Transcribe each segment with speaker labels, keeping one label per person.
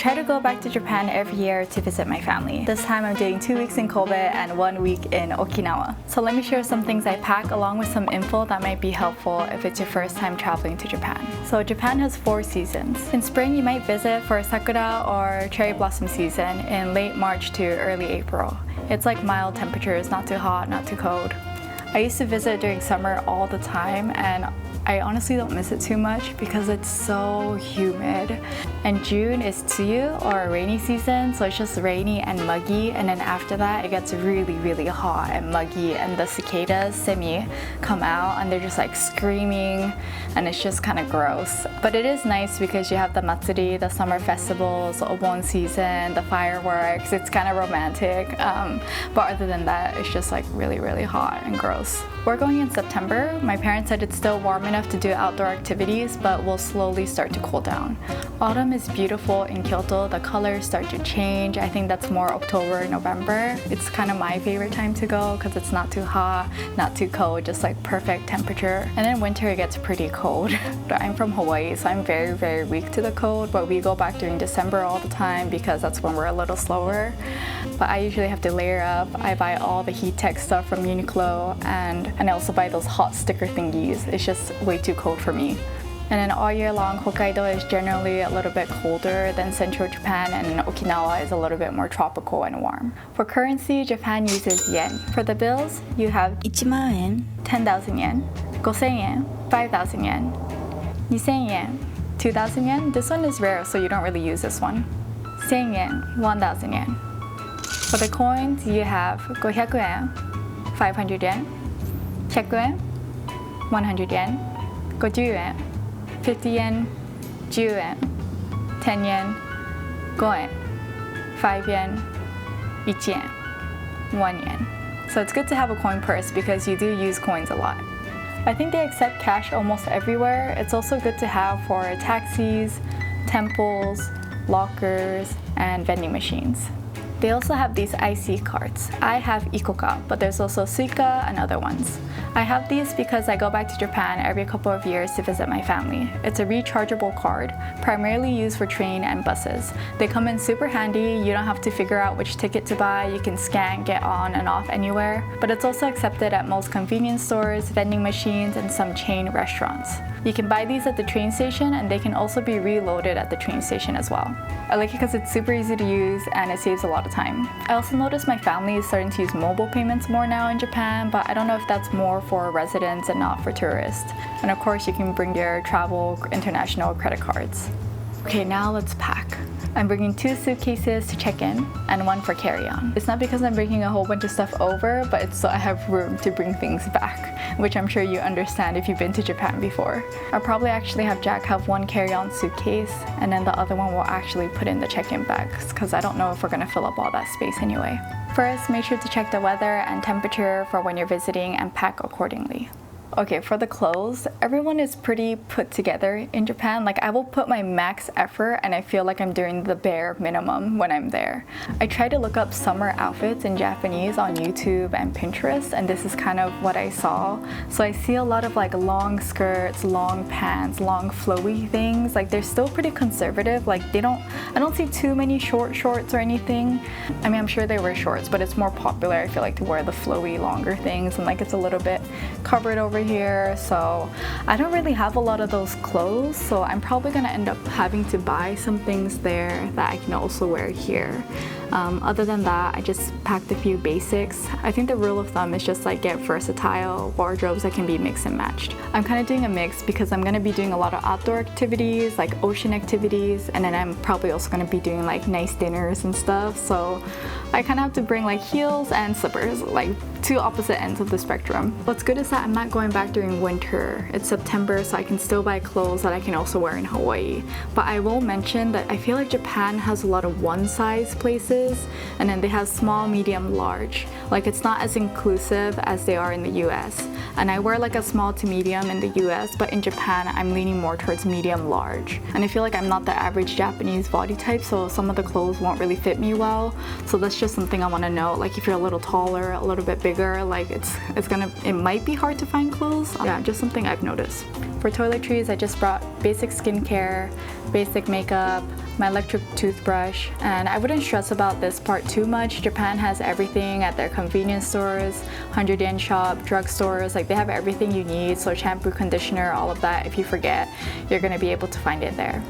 Speaker 1: Try to go back to Japan every year to visit my family. This time I'm doing 2 weeks in Kobe and 1 week in Okinawa. So let me share some things I pack along with some info that might be helpful if it's your first time traveling to Japan. So Japan has 4 seasons. In spring you might visit for sakura or cherry blossom season in late March to early April. It's like mild temperatures, not too hot, not too cold. I used to visit during summer all the time and I honestly don't miss it too much because it's so humid. And June is tsuyu or rainy season, so it's just rainy and muggy, and then after that it gets really hot and muggy and the cicadas, semi, come out and they're just like screaming and it's just kind of gross. But it is nice because you have the matsuri, the summer festivals, the obon season, the fireworks, it's kind of romantic. But other than that, it's just like really hot and gross. We're going in September. My parents said it's still warm enough to do outdoor activities, but will slowly start to cool down. Autumn is beautiful in Kyoto. The colors start to change. I think that's more October, November. It's kind of my favorite time to go because it's not too hot, not too cold, just like perfect temperature. And then winter it gets pretty cold. I'm from Hawaii, so I'm very weak to the cold, but we go back during December all the time because that's when we're a little slower. But I usually have to layer up. I buy all the heat tech stuff from Uniqlo and I also buy those hot sticker thingies. It's just way too cold for me. And then all year long, Hokkaido is generally a little bit colder than central Japan, and Okinawa is a little bit more tropical and warm. For currency, Japan uses yen. For the bills, you have 1,000 yen, 10,000 yen, 5,000 yen, 5,000 yen, 2,000 yen, 2,000 yen. This one is rare, so you don't really use this one. 1,000 yen, 1,000 yen. For the coins, you have 500 yen, 500 yen, 100 yen, 100 yen, 50 yen, 50 yen, 10 yen, 10 yen, 5 yen, 5 yen, 1 yen, 1 yen. So it's good to have a coin purse because you do use coins a lot. I think they accept cash almost everywhere. It's also good to have for taxis, temples, lockers, and vending machines. They also have these IC cards. I have Ikoka, but there's also Suica and other ones. I have these because I go back to Japan every couple of years to visit my family. It's a rechargeable card, primarily used for train and buses. They come in super handy. You don't have to figure out which ticket to buy. You can scan, get on and off anywhere. But it's also accepted at most convenience stores, vending machines, and some chain restaurants. You can buy these at the train station and they can also be reloaded at the train station as well. I like it because it's super easy to use and it saves a lot of time. I also noticed my family is starting to use mobile payments more now in Japan, but I don't know if that's more for residents and not for tourists. And of course you can bring your travel international credit cards. Okay, now let's pack. I'm bringing 2 suitcases to check in and 1 for carry-on. It's not because I'm bringing a whole bunch of stuff over, but it's so I have room to bring things back, which I'm sure you understand if you've been to Japan before. I'll probably actually have Jack have 1 carry-on suitcase and then the other one will actually put in the check-in bags because I don't know if we're gonna fill up all that space anyway. First, make sure to check the weather and temperature for when you're visiting and pack accordingly. Okay, for the clothes, everyone is pretty put together in Japan. Like I will put my max effort and I feel like I'm doing the bare minimum when I'm there. I try to look up summer outfits in Japanese on YouTube and Pinterest, and this is kind of what I saw. So I see a lot of like long skirts, long pants, long flowy things. Like they're still pretty conservative. Like I don't see too many short shorts or anything. I mean, I'm sure they wear shorts, but it's more popular, I feel like, to wear the flowy longer things, and like it's a little bit covered over here, so I don't really have a lot of those clothes, so I'm probably gonna end up having to buy some things there that I can also wear here. Other than that, I just packed a few basics. I think the rule of thumb is just like get versatile wardrobes that can be mixed and matched. I'm kind of doing a mix because I'm gonna be doing a lot of outdoor activities, like ocean activities, and then I'm probably also gonna be doing like nice dinners and stuff, so I kind of have to bring like heels and slippers, like 2 opposite ends of the spectrum. What's good is that I'm not going back during winter. It's September, so I can still buy clothes that I can also wear in Hawaii. But I will mention that I feel like Japan has a lot of one-size places, and then they have small, medium, large. Like it's not as inclusive as they are in the US. And I wear like a small to medium in the US, but in Japan I'm leaning more towards medium, large. And I feel like I'm not the average Japanese body type, so some of the clothes won't really fit me well. So that's just something I want to know. Like if you're a little taller, a little bit bigger, bigger, like it might be hard to find clothes. Yeah, just something I've noticed. For toiletries, I just brought basic skincare, basic makeup, my electric toothbrush, and I wouldn't stress about this part too much. Japan has everything at their convenience stores, 100-yen shop, drugstores, like they have everything you need. So shampoo, conditioner, all of that, if you forget, you're gonna be able to find it there.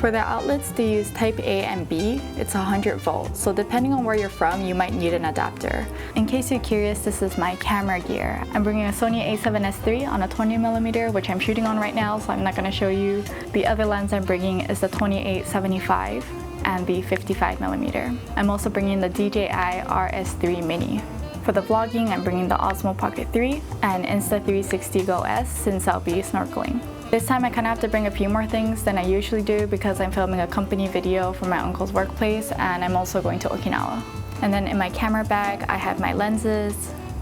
Speaker 1: For the outlets, they use type A and B. It's 100 volts, so depending on where you're from, you might need an adapter. In case you're curious, this is my camera gear. I'm bringing a Sony a7S III on a 20mm, which I'm shooting on right now, so I'm not going to show you. The other lens I'm bringing is the 28-75 and the 55mm. I'm also bringing the DJI RS3 Mini. For the vlogging, I'm bringing the Osmo Pocket 3 and Insta360 Go S since I'll be snorkeling. This time I kind of have to bring a few more things than I usually do because I'm filming a company video for my uncle's workplace and I'm also going to Okinawa. And then in my camera bag, I have my lenses,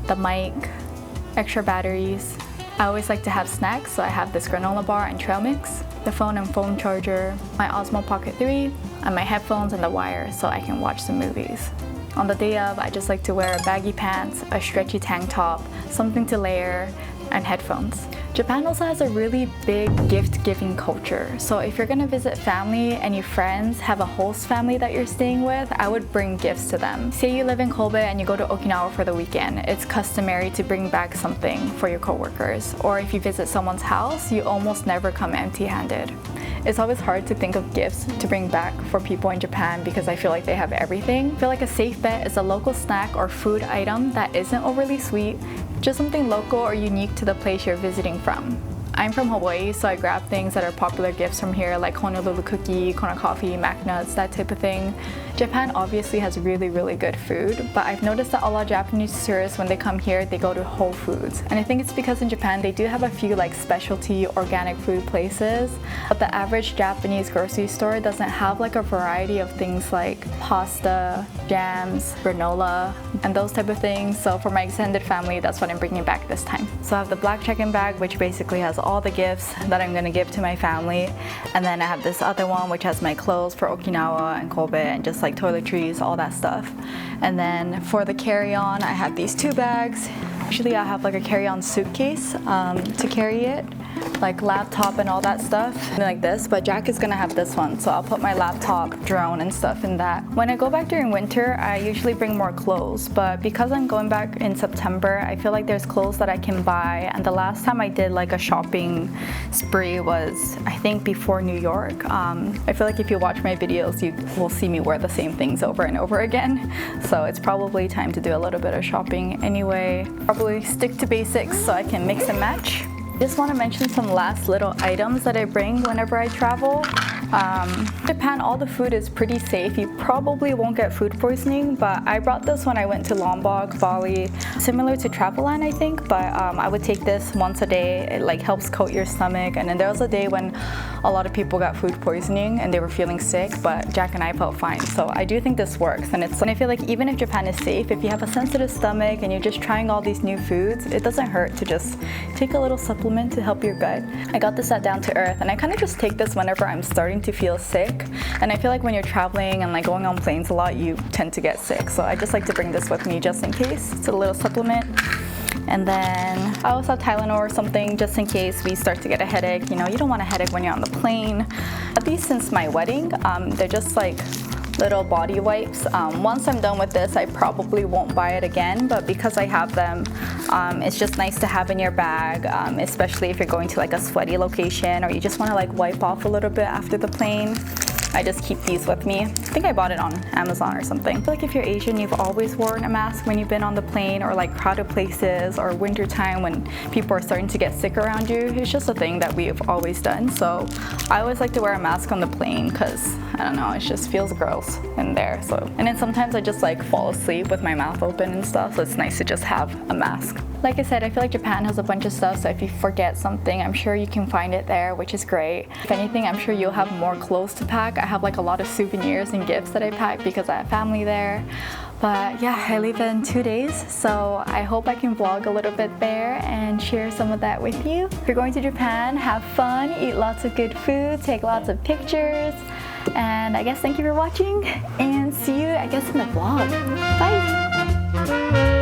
Speaker 1: the mic, extra batteries. I always like to have snacks, so I have this granola bar and trail mix, the phone and phone charger, my Osmo Pocket 3, and my headphones and the wire so I can watch some movies. On the day of, I just like to wear baggy pants, a stretchy tank top, something to layer, and headphones. Japan also has a really big gift-giving culture, so if you're gonna visit family and your friends have a host family that you're staying with, I would bring gifts to them. Say you live in Kobe and you go to Okinawa for the weekend, it's customary to bring back something for your coworkers. Or if you visit someone's house, you almost never come empty-handed. It's always hard to think of gifts to bring back for people in Japan because I feel like they have everything. I feel like a safe bet is a local snack or food item that isn't overly sweet, just something local or unique to the place you're visiting from. I'm from Hawaii, so I grab things that are popular gifts from here, like Honolulu cookie, Kona coffee, mac nuts, that type of thing. Japan obviously has really, really good food, but I've noticed that a lot of Japanese tourists, when they come here, they go to Whole Foods. And I think it's because in Japan, they do have a few like specialty organic food places, but the average Japanese grocery store doesn't have like a variety of things like pasta, jams, granola, and those type of things. So for my extended family, that's what I'm bringing back this time. So I have the black check-in bag, which basically has all the gifts that I'm gonna give to my family. And then I have this other one, which has my clothes for Okinawa and Kobe and just like toiletries, all that stuff. And then for the carry-on, I have these two bags. Usually I have like a carry-on suitcase to carry it, like laptop and all that stuff, like this, but Jack is gonna have this one, so I'll put my laptop, drone, and stuff in that. When I go back during winter, I usually bring more clothes, but because I'm going back in September, I feel like there's clothes that I can buy, and the last time I did like a shopping spree was, I think, before New York. I feel like if you watch my videos, you will see me wear the same things over and over again, so it's probably time to do a little bit of shopping anyway. Probably stick to basics so I can mix and match. Just want to mention some last little items that I bring whenever I travel. Japan, all the food is pretty safe. You probably won't get food poisoning, but I brought this when I went to Lombok, Bali, similar to Traveland, I think, but I would take this once a day. It like helps coat your stomach. And then there was a day when a lot of people got food poisoning and they were feeling sick, but Jack and I felt fine. So I do think this works. And I feel like even if Japan is safe, if you have a sensitive stomach and you're just trying all these new foods, it doesn't hurt to just take a little supplement to help your gut. I got this at Down to Earth, and I kind of just take this whenever I'm starting to feel sick. And I feel like when you're traveling and like going on planes a lot, you tend to get sick. So I just like to bring this with me just in case. It's a little supplement. And then I also have Tylenol or something just in case we start to get a headache. You know, you don't want a headache when you're on the plane. At least since my wedding, they're just like little body wipes. Once I'm done with this, I probably won't buy it again, but because I have them, it's just nice to have in your bag, especially if you're going to like a sweaty location or you just want to like wipe off a little bit after the plane. I just keep these with me. I think I bought it on Amazon or something. I feel like if you're Asian, you've always worn a mask when you've been on the plane or like crowded places or winter time when people are starting to get sick around you. It's just a thing that we've always done. So I always like to wear a mask on the plane because, I don't know, it just feels gross in there. So, and then sometimes I just like fall asleep with my mouth open and stuff. So it's nice to just have a mask. Like I said, I feel like Japan has a bunch of stuff, so if you forget something, I'm sure you can find it there, which is great. If anything, I'm sure you'll have more clothes to pack. I have like a lot of souvenirs and gifts that I pack because I have family there. But yeah, I leave in 2 days, so I hope I can vlog a little bit there and share some of that with you. If you're going to Japan, have fun, eat lots of good food, take lots of pictures, and I guess thank you for watching, and see you, I guess, in the vlog. Bye!